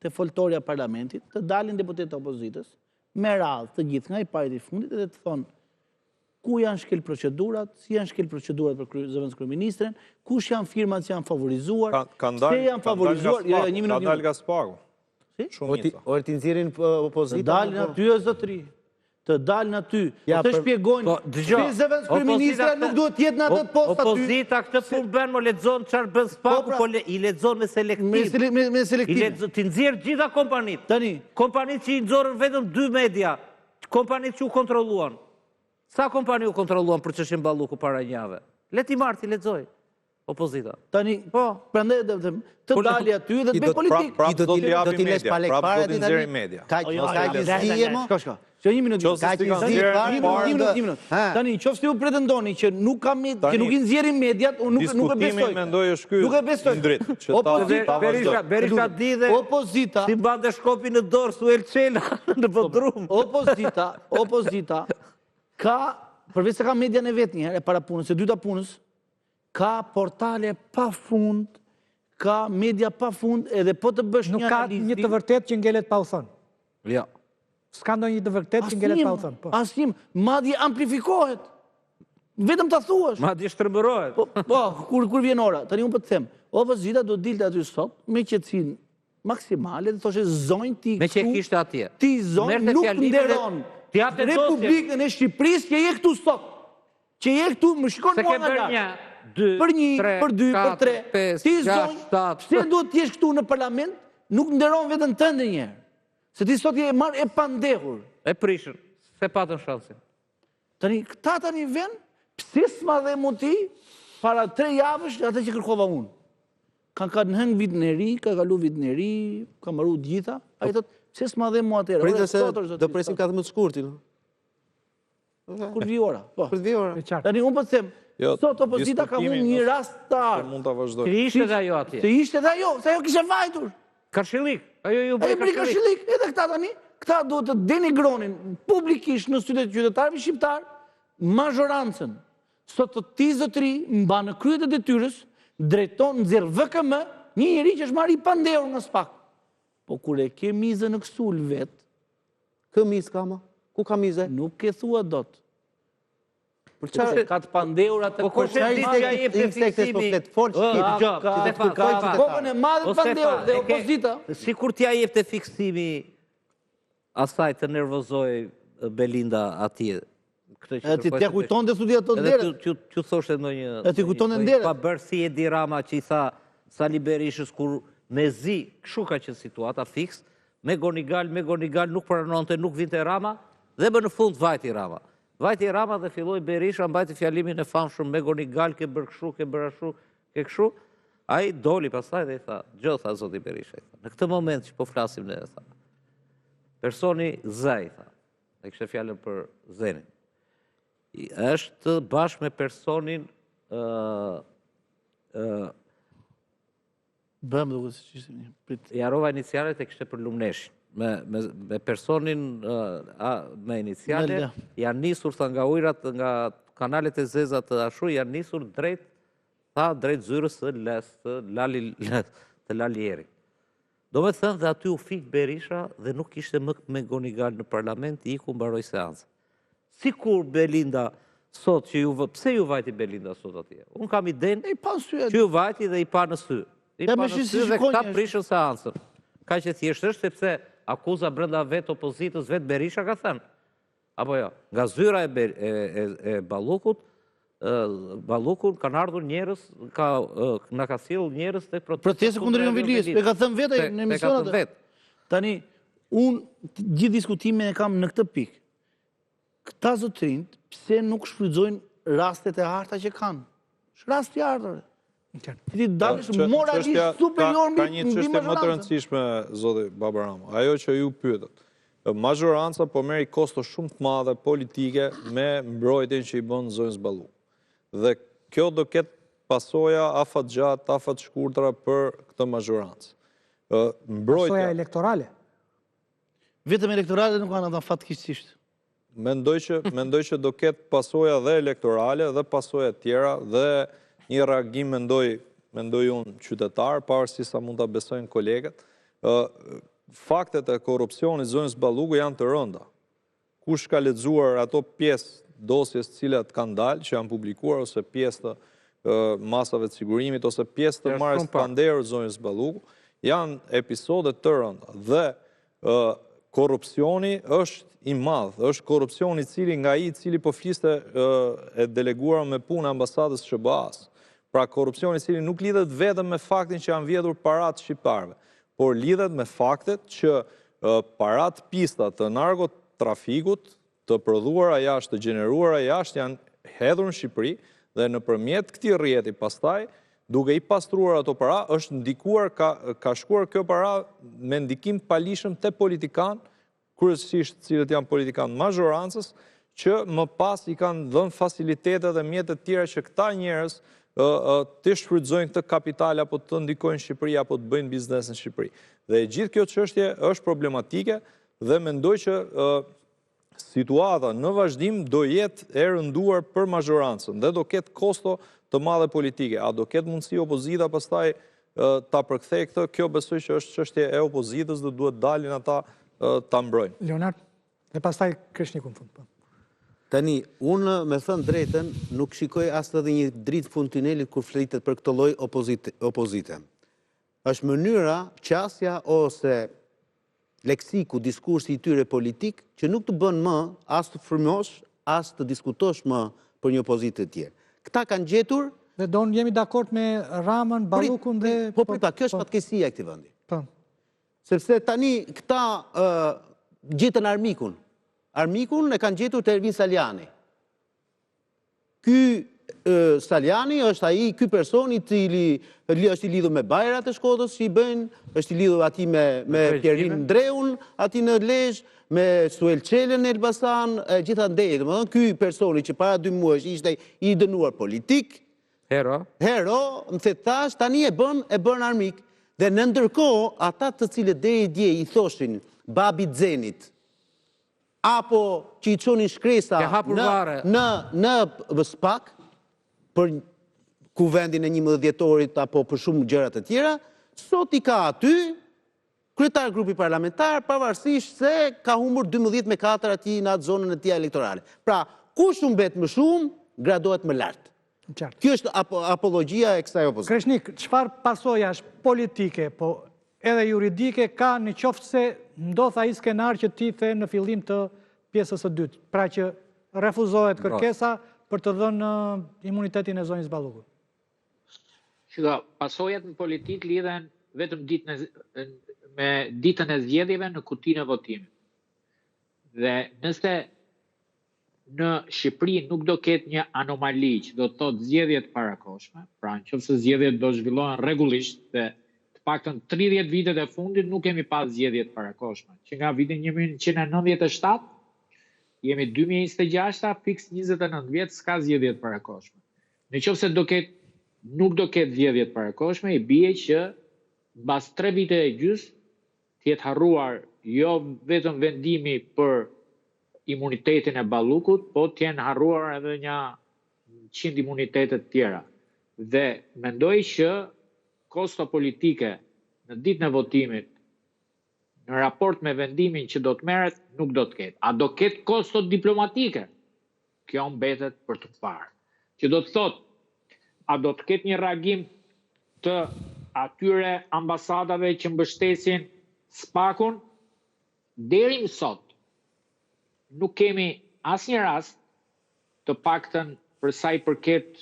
te foltorja e parlamentit, të dalin deputetët e opozitës, me radhë të gjithë nga i parit i fundit edhe të thonë ku janë shkel procedurat, si janë shkel procedurat për zëvendës kryeministrin, kush janë firmat që janë favorizuar, se janë favorizuar, një minutë.
Ka dalë nga SPAK-u. Shumica.
O të nxjerrin opozita.
Të dalin aty o zotëri. Të dalin aty. Të shpjegojnë. Se zëvendës kryeministra nuk duhet jetë në atë post aty.
Opozita këtë punë bën, mo lexon çfarë bën SPAK-u, po i lexon me selektiv.
Me selektiv.
Ti nxjerr gjitha kompanitë.
Tani.
Kompanitë që i nxorën vetëm 2 media. Kompanitë që u kontrolluan. Sa kompani u kontrolluan për çështjen Balluku para një jave? Leti Marti lexoj. Opozita.
Tani, prandaj të dali aty dhe të bëj politikë.
Prapë do t'i japi media, prapë do t'i nxjerrin media.
Ka gjëzije më.
Shko. Që një minutë. Tani, qoftë se ju pretendoni që nuk ka media, që nuk i nxjerrin mediat, unë nuk e besoj.
Diskutimi mendoj është ky.
Nuk e besoj.
Berisha di dhe
opozita
si mbante shkopin në dorë Suel Çela në Bodrum.
Opozita ka, përveç se ka median e vet një herë para punës, e dyta punës, ka portale pa fund, ka media pa fund, edhe po të bësh një analizë.
Nuk ka një të vërtet që ngelet pa u thënë.
Ja.
S'ka ndonjë të vërtet që ngelet pa u thënë.
Asnjë, madje amplifikohet. Vetëm ta thuash.
Madje shtrembërohet.
Po, kur vjen ora, tani unë po të them, opozita do dilte aty sot me qetësinë maksimale, dhe thoshe zonjë ti
me që kishte atje.
Ti zonjë nuk nderon Republikën e Shqipërisë që je këtu sot. Që je këtu, më shikon mua nga lartë. Për 1, për 2, për 3. Ti zonjë, pse duhet t'jesh këtu në parlament, nuk nderon veten tënde një herë. Se ti sot je marrë e pandehur.
E prishën, se patën shansin.
Tani, këta tani vjen, pse s'ma dhe mu ti, para 3 javësh, atë që kërkova unë. Kanë hëngë vitin e ri, ka kalu vitin e ri, ka marru gjitha, a i thotë, pse s'ma dhe mu atërë.
Pritë se do presim 14 shkurtin.
Kur vi ora.
Kur vi ora.
Tani, unë po të them, sot opozita ka mund një rast të ardhë.
Mund të vazhdoj.
Se ishte dhe ajo atje.
Se ishte dhe ajo, se ajo kishe vajtur.
Karshilik. Ajo ju bëj
Karshilik. Karshilik, edhe këta tani, këta duhet të denigronin publikisht në sytë të qytetarëve shqiptar, mazhorancën. Sot të ti zotëri, mba në kryet e detyrës, drejton, nxjerr VKM, një njeri që është marrë i pandehur nga SPAK. Po kur e ke mizën në kësul vetë,
Këmiz ka ma? Ku ka mize?
Nuk e thua dot.
Për çfarë?
Ka të pandehurat e
Po kush e di që ai jep të fiksimi?
Kokën e madhe të pandehur dhe opozita.
Sikur t'ja jep të fiksimi asaj të nervozoj Belinda atje.
Ti t'ja kujton dhe studia të nderet.
Që thoshte ndonjë...
E ti kujton e nderet.
Pa bërë si Edi Rama që i tha Sali Berishës kur me zi, kështu ka qenë situata fix, me Gonigal nuk pranonte, nuk vinte Rama, dhe më në fund vajti Rama. Vajti Rama dhe filloi Berisha mbajti fjalimin e famshëm me Gonigal, ke bërë kështu, ke bërë ashtu, ke kështu. Ai doli pastaj dhe i tha, gjë tha zoti Berisha. Në këtë moment që po flasim ne, tha. Personi Zaj, tha. E kishte fjalën për Zenin. Është bashkë me personin
Bëmë duke se që ishte një prit.
Jarova inicialet e kishte për Lumneshin. Me personin me inicialet janë nisur tha, nga ujrat, nga kanalet e zezat të ashu, janë nisur drejt zyrës të Lalieri. Do me thënë dhe aty u fik Berisha dhe nuk ishte më me Gonigal në parlament, i ku mbaroj seancë. Sikur Belinda sot që pse ju vajti Belinda sot atje? Unë kam idenë që ju vajti dhe i pa në sy. I pa në sy dhe këta prishën seancën. Ka që thjesht është sepse akuza brenda vetë opozitës, vetë Berisha ka thënë. Apo jo, nga zyra e Ballukun kanë ardhur njerëz, na ka sjell njerëz tek
protestë kundër Jonvilis, e ka thënë vetë në emisionet. Tani, unë gjithë diskutimin e kam në këtë pikë. Këta zotrinjt, pse nuk shfrytëzojnë rastet e harta që kanë? Është rast i ardhur. Ti dalësh moralisht superior mbi
Ka një çështje më të rëndësishme, zoti Baba Rama. Ajo që ju pyetët. Mazhoranca po merri kosto shumë të madhe politike me mbrojtjen që i bën zonës Balluku. Dhe kjo do ketë pasoja afat gjatë, afat shkurtra për këtë mazhorancë.
Pasoja elektorale?
Vetëm elektorale nuk kanë ata fatkeqësisht.
Mendoj që do ketë pasoja dhe elektorale dhe pasoja tjera dhe një reagim mendoj unë qytetar, pavarësisht sa mund ta besojnë kolegët. Faktet e korrupsionit zonës Balluku janë të rënda. Kush ka lexuar ato pjesë dosjes cilat kanë dalë, që janë publikuar, ose pjesë të masave të sigurimit, ose pjesë të marrjes panderë zonës Balluku, janë episode të rënda. Dhe korrupsioni është i madh, është korrupsioni i cili po fliste e deleguar me punë ambasadës SBA-s. Pra korrupsioni i cili nuk lidhet vetëm me faktin që janë vjedhur parat shqiptarëve, por lidhet me faktet që parat pista të narkotrafikut, të prodhuara jashtë, të gjeneruara jashtë, janë hedhur në Shqipëri dhe nëpërmjet këtij rrjeti pastaj, duke i pastruar ato para, është ndikuar, ka shkuar kjo para me ndikim palishëm te politikan, kryesisht cilët janë politikan mazhorancës, që më pas i kanë dhënë facilitetet dhe mjetet tjera që këta njerëz të shfrytëzojnë këtë kapital apo të ndikojnë Shqipëri apo të bëjnë biznes në Shqipëri. Dhe gjithë kjo çështje është problematike dhe mendoj që situata në vazhdim do jetë e rënduar për mazhorancën dhe do ketë kosto të madhe politike. A do ketë mundësi opozita pastaj ta përkthejë këtë? Kjo besoj që është çështje e opozitës dhe duhet dalin ata ta mbrojnë.
Leonard, dhe pastaj Krishnikun fund.
Tani, unë me thënë drejten, nuk shikoj as edhe një dritë fund tunelit kur flitet për këtë lloj opozite. Është mënyra, qasja ose leksiku, diskursi i tyre politik, që nuk të bën më as të frymësh, as të diskutosh më për një opozitë të tjerë. Këta kanë gjetur...
Dhe donë jemi dakord me Ramën, Ballukun dhe...
Po, kjo është fatkeqësia e këtij vendi. Sepse tani këta gjetën armikun. Armikun e kanë gjetur të Ervin Saliani. Ky Saliani është ky person i cili është i lidhur me bajrat e Shkodrës që i bëjnë, është i lidhur ati me Pjerin Dreun, ati në Lezhë, me Suel Çelën në Elbasan, gjithandej, domethënë ky personi që para 2 muajsh ishte i dënuar politik, hero, më thash, tani e bën armik. Dhe në ndërkohë, ata të cilët deri dje i thoshin babi Xenit, apo që i çonin shkresa në SPAK, për kuvendin e 11 dhjetorit apo për shumë gjëra të tjera, sot i ka aty kryetar grupi parlamentar, pavarësisht se ka humbur 12-4 ati në atë zonën e tij elektorale. Pra, kush humbet më shumë, gradohet më lart. Kjo është apologjia e kësaj opozite.
Kreshnik, çfarë pasojash politike, po edhe juridike ka në qoftë se ndodh ai skenar që ti the në fillim të pjesës së dytë, pra që refuzohet kërkesa për të dhënë imunitetin e zonjës Ballukut?
Shiko, pasojat në politik lidhen vetëm me ditën e zgjedhjeve në kutinë e votimit. Dhe nëse në Shqipëri nuk do ketë një anomali që do të thotë zgjedhjet parakoshme, pra nëse zgjedhjet do zhvillohen rregullisht dhe të paktën 30 vitet e fundit nuk kemi pas zgjedhjet parakoshme. Që nga vitin 1997 jemi 2026, fiks 29 vjet s'ka zgjedhjet parakoshme. Nëse nuk do ketë zgjedhjet parakoshme, i bie që mbas 3 vite e gjysmë të jetë harruar jo vetëm vendimi për imunitetin e Ballukut, po të jenë harruar edhe një 100 imunitetet tjera. Dhe mendoj që kosto politike në ditën e votimit në raport me vendimin që do të merret nuk do të ketë. A do ketë kosto diplomatike? Kjo mbetet për të parë. Që do të thotë, a do të ketë një reagim të atyre ambasadave që mbështesin SPAK-un? Deri më sot nuk kemi asnjë rast, të paktën për sa i përket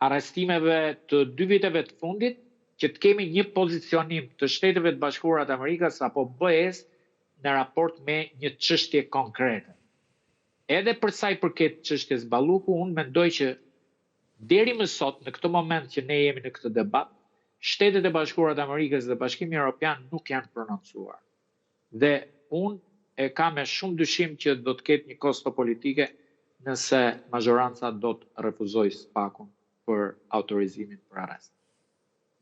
arrestimeve të 2 viteve të fundit, që të kemi një pozicionim të Shteteve të Bashkuara të Amerikës apo BE-s në raport me një çështje konkrete. Edhe për sa i përket çështjes Balluku, unë mendoj që deri më sot, në këtë moment që ne jemi në këtë debat, Shtetet e Bashkuara të Amerikës dhe Bashkimi Evropian nuk janë prononcuar. Dhe unë e ka me shumë dyshim që do të ketë një kosto politike nëse mazhoranca do të refuzoj SPAK-un për autorizimin për arrest.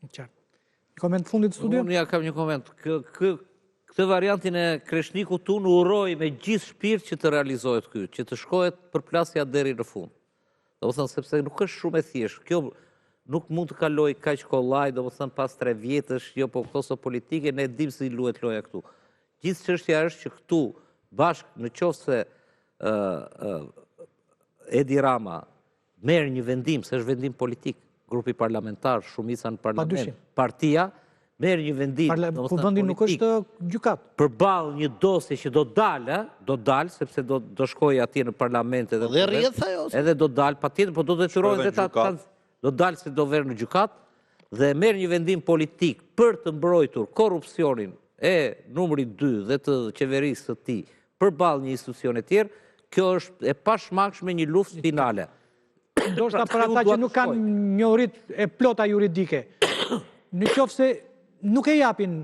Qartë. Koment fundit studio?
Unë ja kam një koment. Këtë variantin e Kreshnikut unë uroj me gjithë shpirt që të realizohet ky, që të shkohet përplasja deri në fund. Domethënë sepse nuk është shumë e thjeshtë. Kjo nuk mund të kaloj kaq kollaj, domethënë pas 3 vjetësh, jo po kosto politike, ne dim se luhet loja këtu. Gjithë çështja është që këtu bashkë në qoftë se Edi Rama merr një vendim, se është vendim politik, grupi parlamentar, shumica në parlament, partia merr një vendim,
ku vendi nuk është gjykat.
Përballë një dosje që do dalë, sepse do shkojë atje në parlament edhe
rrjedh ajo.
Edhe do dalë patjetër, po do detyrohen vetë ata, do dalë se do verë në gjykat dhe merr një vendim politik për të mbrojtur korrupsionin e numri 2 dhe të qeverisë të tij përballë një institucioni tjerë, kjo është e pashmangshme një luftë finale.
Ndoshta për ata që nuk kanë njohuritë e plota juridike. Në qoftë se nuk e japin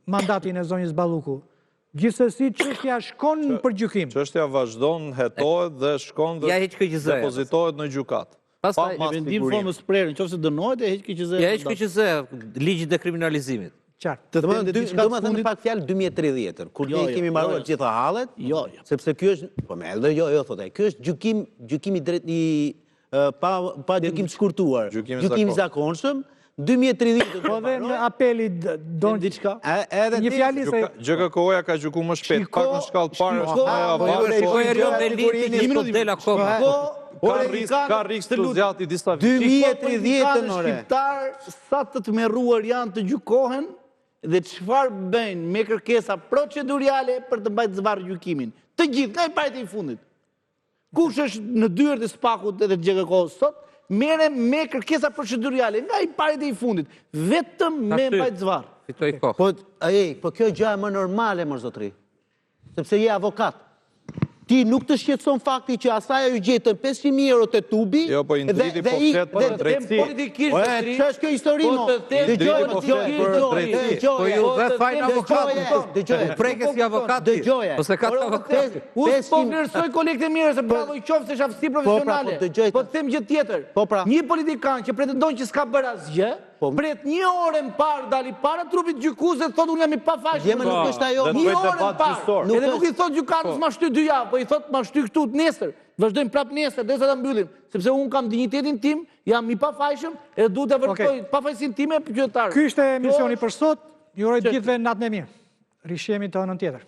mandatin e zonjës Balluku, gjithsesi çështja shkon për gjykim.
Çështja vazhdon, hetohet dhe shkon dhe depozitohet në gjykat.
Pastaj vendim formës prerë, nëse dënohet e heq KQZ.
Ja heq KQZ, ligji i dekriminalizimit.
Qartë.
Domethënë pak fjalë 2030, kur ne kemi marrë gjitha hallet, sepse ky është, po më edhe thotë ai, ky është gjykim i drejtë pa gjykim të shkurtuar, gjykim i zakonshëm. 2030
po dhe në apeli don
diçka.
Edhe një fjalë se
GKK-ja ka gjykuar më shpejt, pak në shkallë parë është ka risk të zgjati disa vite.
2030
shqiptar sa të merruar janë të gjykohen dhe çfarë bëjnë me kërkesa procedurale për të mbajtur zvarr gjykimin. Të gjithë nga i pari i fundit. Kush është në dyert e SPAK-ut edhe GKK-s sot, merren me kërkesa procedurale nga i pari i fundit, vetëm me mbajtur zvarr.
Fitoi kohë.
Po kjo gjë është më normale më zotri. Sepse je avokat. Ti nuk të shqetëson fakti që asaj ju gjetën 500.000 euro të tubi.
Jo, po indriti po flet për drejtësi.
Që është kjo histori mo? Dëgjoj.
Po ju dhe fajnë avokat. Prekës si avokat. Po se ka të avokat.
Unë po vlerësoj kolegët e mirë se bravo i qoftë se është aftësi profesionale. Po të them gjë tjetër. Një politikan që pretendon që s'ka bërë asgjë, pret 1 orë më parë dali para trupit gjykues dhe thotë unë jam i pafajshëm.
Nuk është ajo.
1 orë më parë. Edhe nuk i thotë gjykatës ma shty 2 javë, po i thotë ma shty këtu nesër. Vazhdojmë prap nesër derisa ta mbyllim, sepse unë kam dinjitetin tim, jam i pafajshëm edhe duhet ta vërtetoj pafajësinë time për qytetarët.
Ky ishte emisioni për sot. Ju uroj të gjithëve natën e mirë. Rishihemi të hënën tjetër.